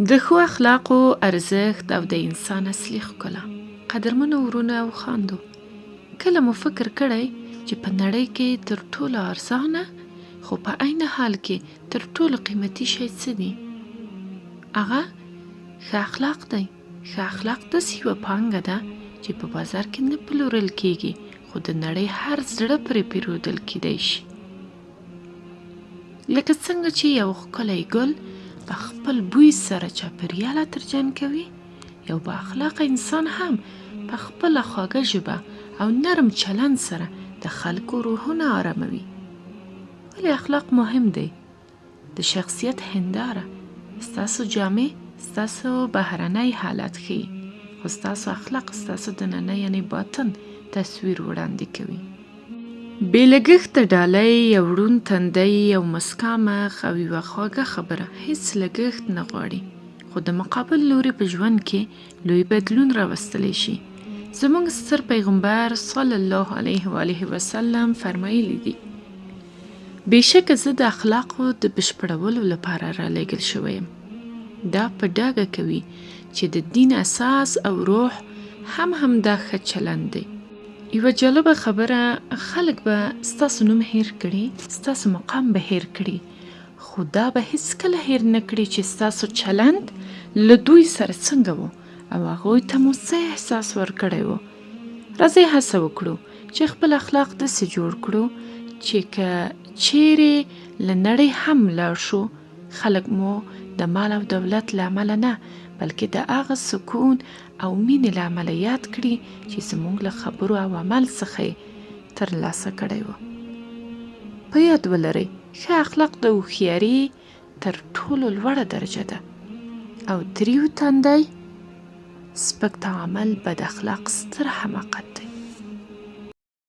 د ښو اخلاقو ارزښت او د انسان اصلي ښکلا. قدرمنو ورونو او خویندو، کله مو فکر کړی چې په نړۍ کې تر ټولو ارزانه خو په عین حال کې تر ټولو قیمتي شی څه دی؟ هغه ښه اخلاق دی. ښه اخلاق داسې یوه پانګه ده چې په بازار کې نه پلورل کیږي، خو د نړۍ هر زړه پرې پیرودل کیدی شي. لکه څنګه چې یو ښکلی ګل په خپل بوی سره چاپېریال عطرجن کوي، یو با اخلاقه انسان هم په خپله خواږه ژبه او نرم چلند سره د خلکو روحونه آراموي. ولې اخلاق مهم دی؟ د شخصیت هنداره. ستاسو جامې ستاسو بهرنی حالت ښیي، خو ستاسو اخلاق ستاسو دننه یعنې باطن تصویر وړاندې کوي. بې لګښته ډالۍ، یو ړوند تندی، یو مسکا مخ او یوه خواږه خبره هیڅ لګښت نه غواړي، خو د مقابل لوري په ژوند کې لوی بدلون راوستلی شي. زموږ ستر پیغمبر صلی الله علیه و آله وسلم فرمایلی دي: بېشکه زه د اخلاقو د بشپړولو لپاره رالیږل شوی یم. دا په ډاګه کوي چې د دین اساس او روح همدا ښه چلند دی. یوه جالبه خبره، خلک به ستاسو نوم هیر کړي، ستاسو مقام به هیر کړي، خو دا به هیڅکله هیر نه کړي چې ستاسو چلند له دوی سره څنګه و او هغوی ته مو څه احساس ورکړی و. راځئ هڅه وکړو چې خپل اخلاق داسې جوړ کړو چې که چیرې له نړۍ هم لاړ شو، خلک مو د مال او دولت له امله نه، بلکې د هغه سکون او مینې له امله یاد کړي چې زموږ له خبرو او عمل څخه یې ترلاسه کړی و. په یاد ولرئ، ښه اخلاق د هوښیاري تر ټولو لوړه درجه ده، او تریو تندی، سپک تعامل، بد اخلاق ستر حماقت دی.